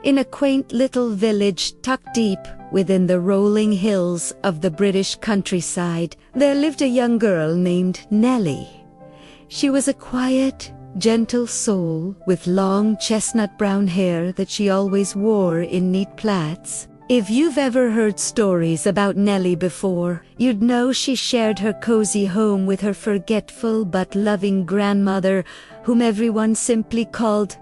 In a quaint little village tucked deep within the rolling hills of the British countryside, there lived a young girl named Nelly. She was a quiet, gentle soul with long chestnut brown hair that she always wore in neat plaits. If you've ever heard stories about Nelly before, you'd know she shared her cozy home with her forgetful but loving grandmother, whom everyone simply called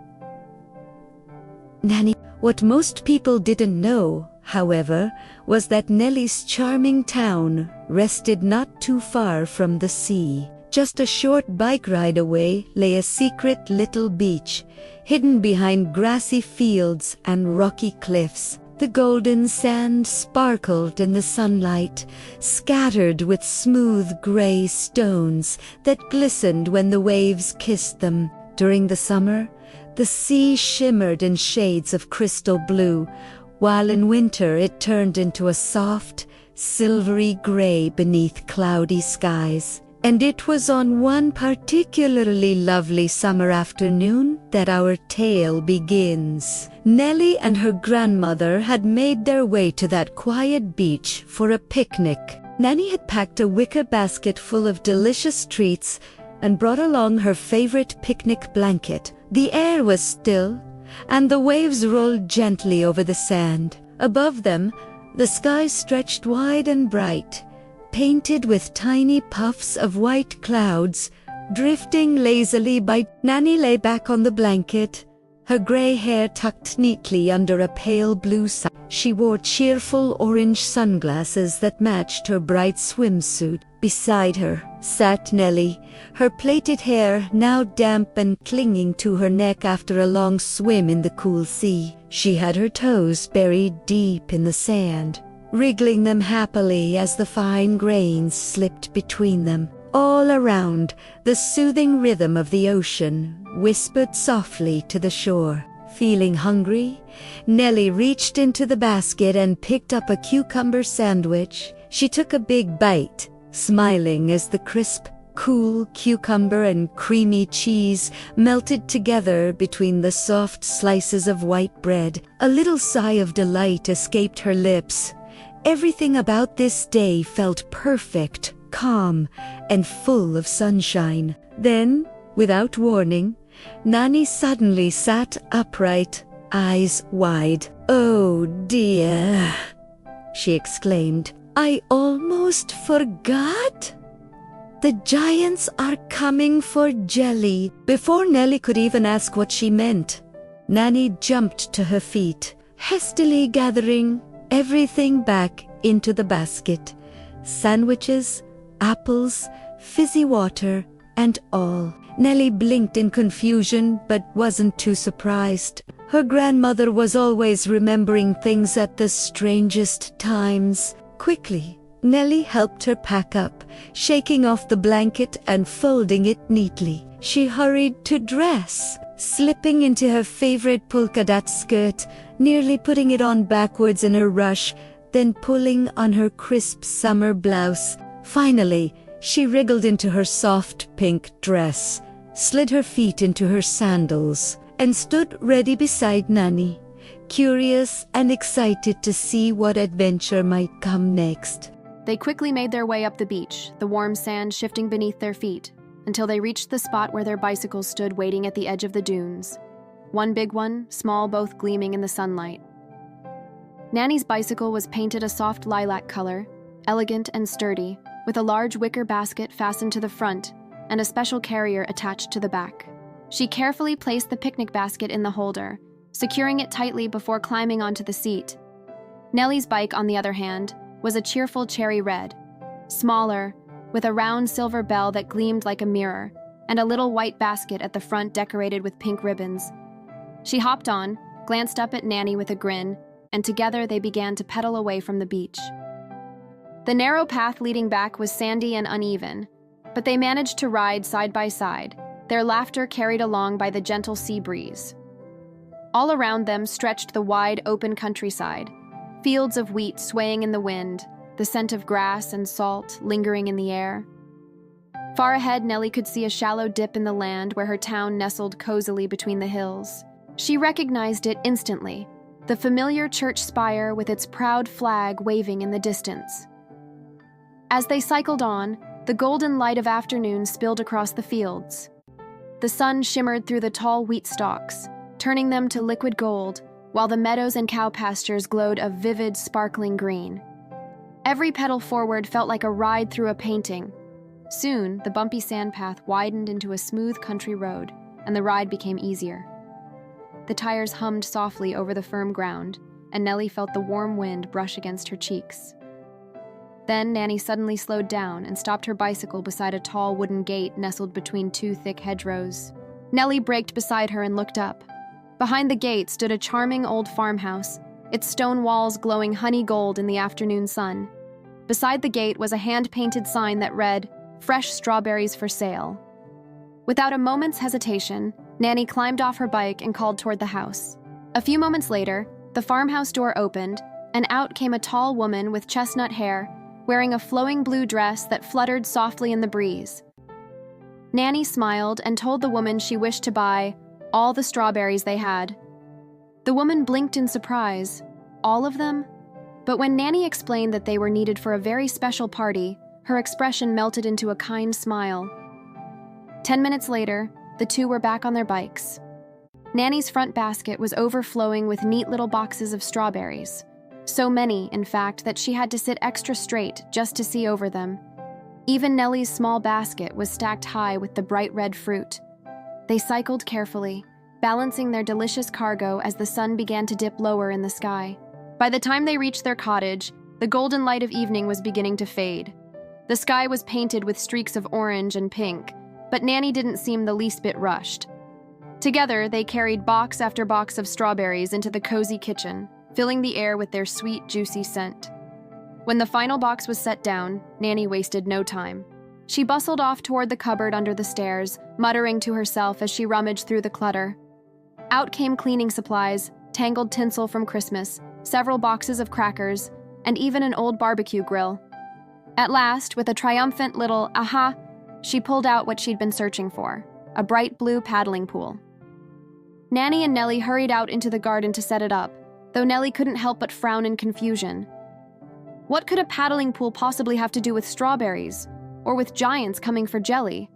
Nanny. What most people didn't know, however, was that Nelly's charming town rested not too far from the sea. Just a short bike ride away lay a secret little beach, hidden behind grassy fields and rocky cliffs. The golden sand sparkled in the sunlight, scattered with smooth gray stones that glistened when the waves kissed them. During the summer, the sea shimmered in shades of crystal blue, while in winter it turned into a soft, silvery gray beneath cloudy skies. And it was on one particularly lovely summer afternoon that our tale begins. Nelly and her grandmother had made their way to that quiet beach for a picnic. Nanny had packed a wicker basket full of delicious treats and brought along her favorite picnic blanket. The air was still, and the waves rolled gently over the sand. Above them, the sky stretched wide and bright, painted with tiny puffs of white clouds drifting lazily by. Nanny lay back on the blanket, her gray hair tucked neatly under a pale blue sun. She wore cheerful orange sunglasses that matched her bright swimsuit. Beside her sat Nelly, her plaited hair now damp and clinging to her neck after a long swim in the cool sea. She had her toes buried deep in the sand, wriggling them happily as the fine grains slipped between them. All around, the soothing rhythm of the ocean whispered softly to the shore. Feeling hungry, Nelly reached into the basket and picked up a cucumber sandwich. She took a big bite, smiling as the crisp, cool cucumber and creamy cheese melted together between the soft slices of white bread. A little sigh of delight escaped her lips. Everything about this day felt perfect, calm, and full of sunshine. Then, without warning, Nanny suddenly sat upright, eyes wide. "Oh dear," she exclaimed. "I almost forgot. The giants are coming for jelly." Before Nelly could even ask what she meant, Nanny jumped to her feet, hastily gathering everything back into the basket. Sandwiches, apples, fizzy water, and all. Nelly blinked in confusion but wasn't too surprised. Her grandmother was always remembering things at the strangest times. Quickly, Nelly helped her pack up, shaking off the blanket and folding it neatly. She hurried to dress, slipping into her favorite polka dot skirt, nearly putting it on backwards in a rush, then pulling on her crisp summer blouse. Finally, she wriggled into her soft pink dress, slid her feet into her sandals, and stood ready beside Nanny, curious and excited to see what adventure might come next. They quickly made their way up the beach, the warm sand shifting beneath their feet, until they reached the spot where their bicycles stood waiting at the edge of the dunes. One big one, small, both gleaming in the sunlight. Nanny's bicycle was painted a soft lilac color, elegant and sturdy, with a large wicker basket fastened to the front and a special carrier attached to the back. She carefully placed the picnic basket in the holder, securing it tightly before climbing onto the seat. Nelly's bike, on the other hand, was a cheerful cherry red, smaller, with a round silver bell that gleamed like a mirror, and a little white basket at the front decorated with pink ribbons. She hopped on, glanced up at Nanny with a grin, and together they began to pedal away from the beach. The narrow path leading back was sandy and uneven, but they managed to ride side by side, their laughter carried along by the gentle sea breeze. All around them stretched the wide, open countryside, fields of wheat swaying in the wind, the scent of grass and salt lingering in the air. Far ahead, Nelly could see a shallow dip in the land where her town nestled cozily between the hills. She recognized it instantly, the familiar church spire with its proud flag waving in the distance. As they cycled on, the golden light of afternoon spilled across the fields. The sun shimmered through the tall wheat stalks, turning them to liquid gold, while the meadows and cow pastures glowed a vivid, sparkling green. Every pedal forward felt like a ride through a painting. Soon, the bumpy sand path widened into a smooth country road, and the ride became easier. The tires hummed softly over the firm ground, and Nelly felt the warm wind brush against her cheeks. Then Nanny suddenly slowed down and stopped her bicycle beside a tall wooden gate nestled between two thick hedgerows. Nelly braked beside her and looked up. Behind the gate stood a charming old farmhouse, its stone walls glowing honey gold in the afternoon sun. Beside the gate was a hand-painted sign that read, "Fresh strawberries for sale." Without a moment's hesitation, Nanny climbed off her bike and called toward the house. A few moments later, the farmhouse door opened, and out came a tall woman with chestnut hair, wearing a flowing blue dress that fluttered softly in the breeze. Nanny smiled and told the woman she wished to buy all the strawberries they had. The woman blinked in surprise. All of them? But when Nanny explained that they were needed for a very special party, her expression melted into a kind smile. 10 minutes later, the two were back on their bikes. Nanny's front basket was overflowing with neat little boxes of strawberries. So many, in fact, that she had to sit extra straight just to see over them. Even Nelly's small basket was stacked high with the bright red fruit. They cycled carefully, balancing their delicious cargo as the sun began to dip lower in the sky. By the time they reached their cottage, the golden light of evening was beginning to fade. The sky was painted with streaks of orange and pink, but Nanny didn't seem the least bit rushed. Together, they carried box after box of strawberries into the cozy kitchen, filling the air with their sweet, juicy scent. When the final box was set down, Nanny wasted no time. She bustled off toward the cupboard under the stairs, muttering to herself as she rummaged through the clutter. Out came cleaning supplies, tangled tinsel from Christmas, several boxes of crackers, and even an old barbecue grill. At last, with a triumphant little aha, she pulled out what she'd been searching for, a bright blue paddling pool. Nanny and Nelly hurried out into the garden to set it up, though Nelly couldn't help but frown in confusion. What could a paddling pool possibly have to do with strawberries, or with giants coming for jelly?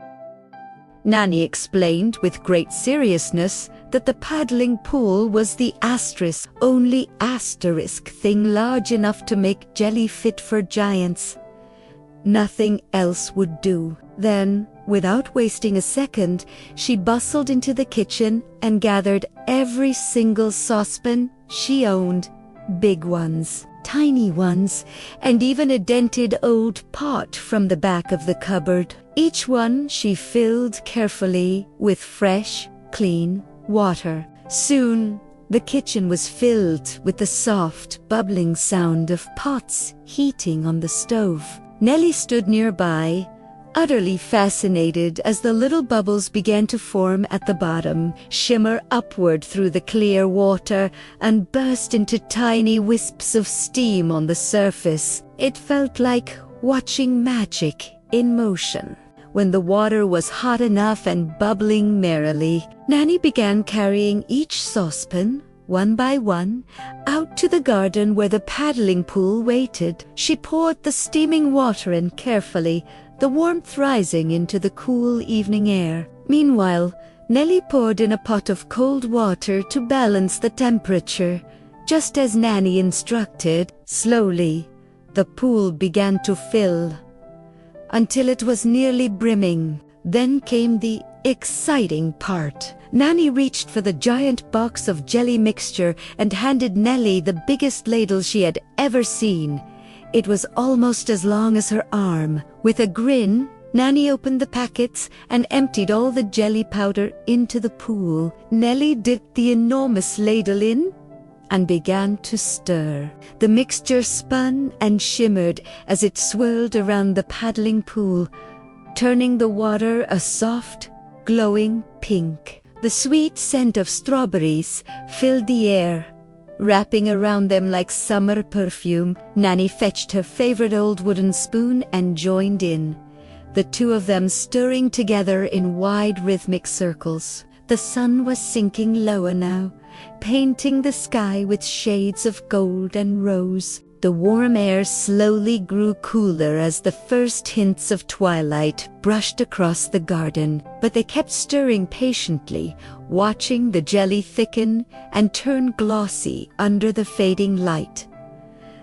Nanny explained with great seriousness that the paddling pool was the only asterisk thing large enough to make jelly fit for giants. Nothing else would do. Then, without wasting a second, she bustled into the kitchen and gathered every single saucepan she owned, big ones, tiny ones, and even a dented old pot from the back of the cupboard. Each one she filled carefully with fresh, clean water. Soon, the kitchen was filled with the soft, bubbling sound of pots heating on the stove. Nelly stood nearby, utterly fascinated as the little bubbles began to form at the bottom, shimmer upward through the clear water, and burst into tiny wisps of steam on the surface. It felt like watching magic in motion. When the water was hot enough and bubbling merrily, Nanny began carrying each saucepan, one by one, out to the garden where the paddling pool waited. She poured the steaming water in carefully, the warmth rising into the cool evening air. Meanwhile, Nelly poured in a pot of cold water to balance the temperature. Just as Nanny instructed, slowly, the pool began to fill, until it was nearly brimming. Then came the exciting part. Nanny reached for the giant box of jelly mixture and handed Nelly the biggest ladle she had ever seen. It was almost as long as her arm. With a grin, Nanny opened the packets and emptied all the jelly powder into the pool. Nelly dipped the enormous ladle in and began to stir. The mixture spun and shimmered as it swirled around the paddling pool, turning the water a soft, glowing pink. The sweet scent of strawberries filled the air, wrapping around them like summer perfume. Nanny fetched her favorite old wooden spoon and joined in, the two of them stirring together in wide rhythmic circles. The sun was sinking lower now, painting the sky with shades of gold and rose. The warm air slowly grew cooler as the first hints of twilight brushed across the garden, but they kept stirring patiently, watching the jelly thicken and turn glossy under the fading light.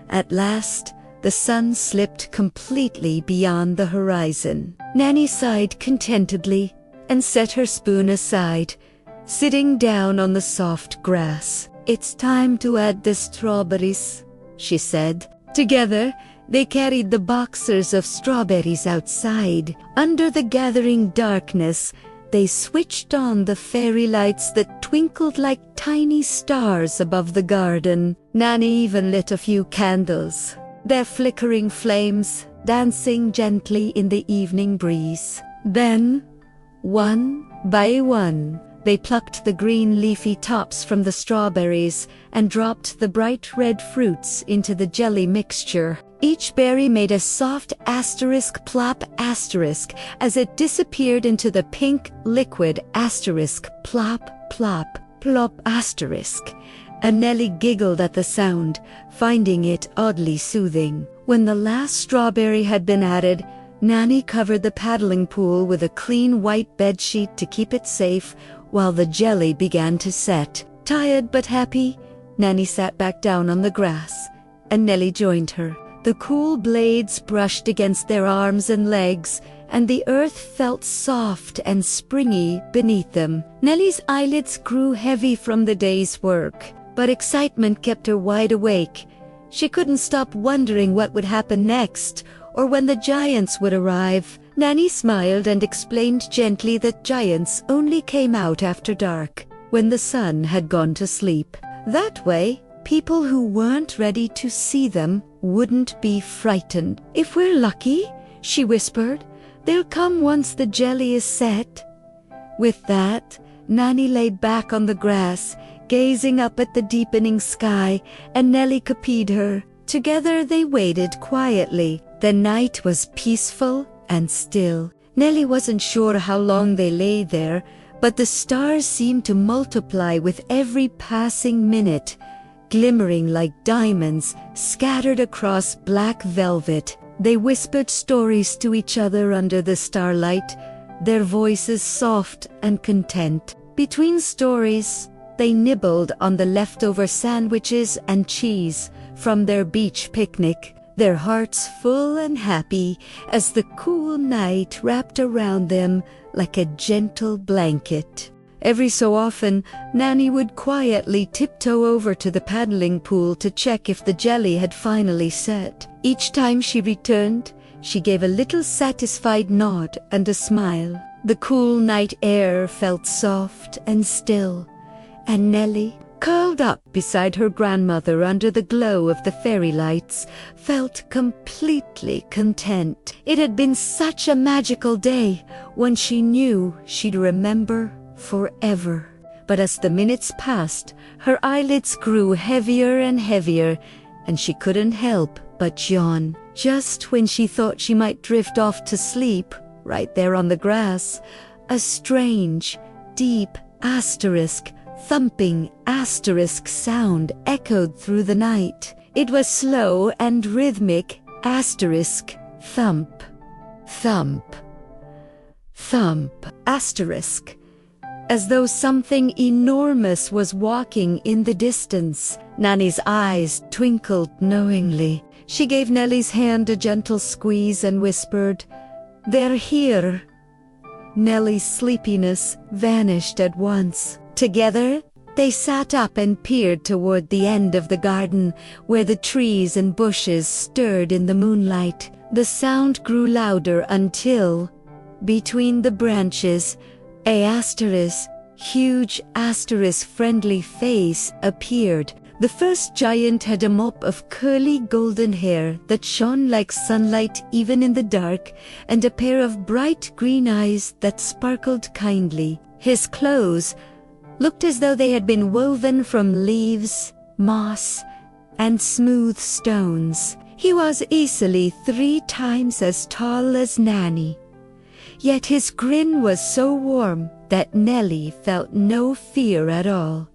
At last, the sun slipped completely beyond the horizon. Nanny sighed contentedly and set her spoon aside, sitting down on the soft grass. "It's time to add the strawberries," she said. Together, they carried the boxers of strawberries outside. Under the gathering darkness, they switched on the fairy lights that twinkled like tiny stars above the garden. Nanny even lit a few candles, their flickering flames dancing gently in the evening breeze. Then, one by one, they plucked the green leafy tops from the strawberries and dropped the bright red fruits into the jelly mixture. Each berry made a soft asterisk plop asterisk as it disappeared into the pink liquid asterisk plop plop plop asterisk. And Nelly giggled at the sound, finding it oddly soothing. When the last strawberry had been added, Nanny covered the paddling pool with a clean white bedsheet to keep it safe, while the jelly began to set. Tired but happy, Nanny sat back down on the grass, and Nelly joined her. The cool blades brushed against their arms and legs, and the earth felt soft and springy beneath them. Nelly's eyelids grew heavy from the day's work, but excitement kept her wide awake. She couldn't stop wondering what would happen next, or when the giants would arrive. Nanny smiled and explained gently that giants only came out after dark, when the sun had gone to sleep. That way, people who weren't ready to see them wouldn't be frightened. "If we're lucky," she whispered, "they'll come once the jelly is set." With that, Nanny lay back on the grass, gazing up at the deepening sky, and Nelly copied her. Together they waited quietly. The night was peaceful and still. Nelly wasn't sure how long they lay there, but the stars seemed to multiply with every passing minute, glimmering like diamonds scattered across black velvet. They whispered stories to each other under the starlight, their voices soft and content. Between stories, they nibbled on the leftover sandwiches and cheese from their beach picnic, their hearts full and happy as the cool night wrapped around them like a gentle blanket. Every so often, Nanny would quietly tiptoe over to the paddling pool to check if the jelly had finally set. Each time she returned, she gave a little satisfied nod and a smile. The cool night air felt soft and still, and Nelly, curled up beside her grandmother under the glow of the fairy lights, felt completely content. It had been such a magical day, one she knew she'd remember forever. But as the minutes passed, her eyelids grew heavier and heavier, and she couldn't help but yawn. Just when she thought she might drift off to sleep, right there on the grass, a strange, deep asterisk thumping asterisk sound echoed through the night. It was slow and rhythmic asterisk thump, thump, thump asterisk, as though something enormous was walking in the distance. Nanny's eyes twinkled knowingly. She gave Nelly's hand a gentle squeeze and whispered, "They're here." Nelly's sleepiness vanished at once. Together, they sat up and peered toward the end of the garden, where the trees and bushes stirred in the moonlight. The sound grew louder until, between the branches, a huge friendly face appeared. The first giant had a mop of curly golden hair that shone like sunlight even in the dark, and a pair of bright green eyes that sparkled kindly. His clothes looked as though they had been woven from leaves, moss, and smooth stones. He was easily 3 times as tall as Nanny. Yet his grin was so warm that Nelly felt no fear at all.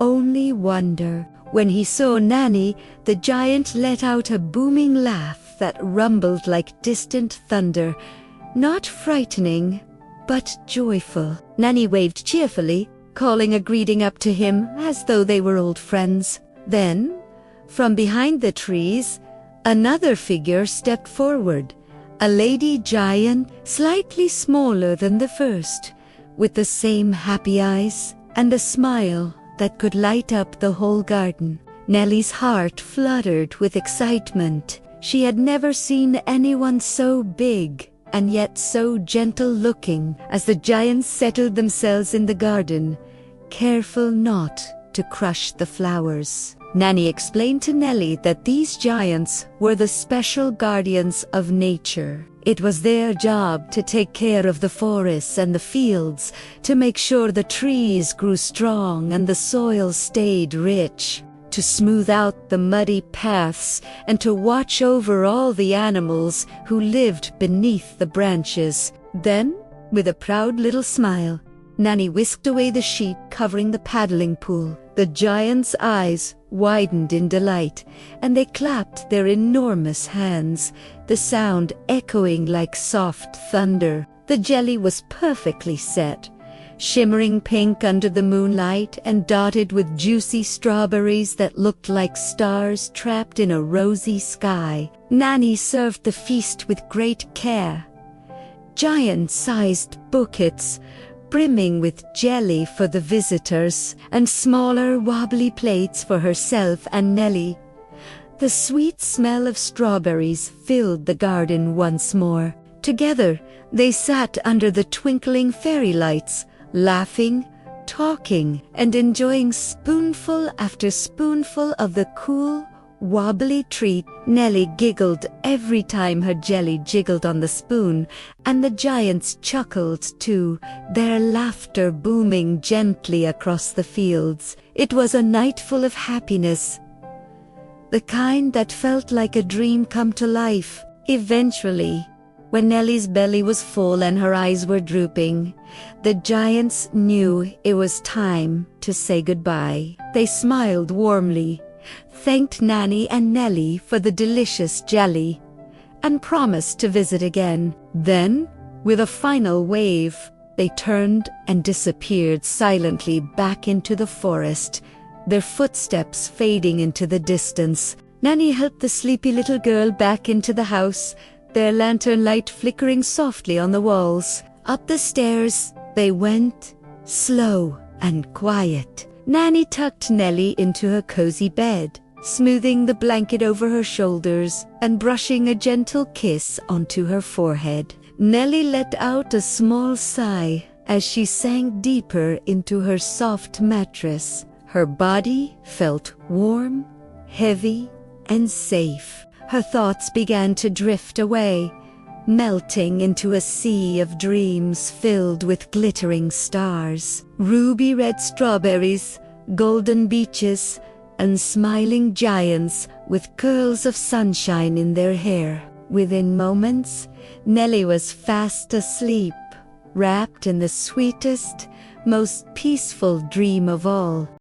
only wonder. When he saw Nanny, the giant let out a booming laugh that rumbled like distant thunder, not frightening, but joyful. Nanny waved cheerfully, calling a greeting up to him as though they were old friends. Then, from behind the trees, another figure stepped forward, a lady giant slightly smaller than the first, with the same happy eyes and a smile that could light up the whole garden. Nelly's heart fluttered with excitement. She had never seen anyone so big and yet so gentle-looking. As the giants settled themselves in the garden, careful not to crush the flowers. Nanny explained to Nelly that these giants were the special guardians of nature. It was their job to take care of the forests and the fields, to make sure the trees grew strong and the soil stayed rich, to smooth out the muddy paths, and to watch over all the animals who lived beneath the branches. Then, with a proud little smile, Nanny whisked away the sheet covering the paddling pool. The giants' eyes widened in delight, and they clapped their enormous hands, the sound echoing like soft thunder. The jelly was perfectly set, shimmering pink under the moonlight and dotted with juicy strawberries that looked like stars trapped in a rosy sky. Nanny served the feast with great care. Giant-sized buckets brimming with jelly for the visitors, and smaller wobbly plates for herself and Nelly. The sweet smell of strawberries filled the garden once more. Together, they sat under the twinkling fairy lights, laughing, talking, and enjoying spoonful after spoonful of the cool, wobbly treat. Nelly giggled every time her jelly jiggled on the spoon, and the giants chuckled too, their laughter booming gently across the fields. It was a night full of happiness, the kind that felt like a dream come to life. Eventually, when Nelly's belly was full and her eyes were drooping, the giants knew it was time to say goodbye. They smiled warmly, thanked Nanny and Nelly for the delicious jelly, and promised to visit again. Then, with a final wave, they turned and disappeared silently back into the forest, their footsteps fading into the distance. Nanny helped the sleepy little girl back into the house, their lantern light flickering softly on the walls. Up the stairs they went, slow and quiet. Nanny tucked Nelly into her cozy bed, smoothing the blanket over her shoulders and brushing a gentle kiss onto her forehead. Nelly let out a small sigh as she sank deeper into her soft mattress. Her body felt warm, heavy, and safe. Her thoughts began to drift away, melting into a sea of dreams filled with glittering stars, ruby red strawberries, golden beaches, and smiling giants with curls of sunshine in their hair. Within moments, Nelly was fast asleep, wrapped in the sweetest, most peaceful dream of all.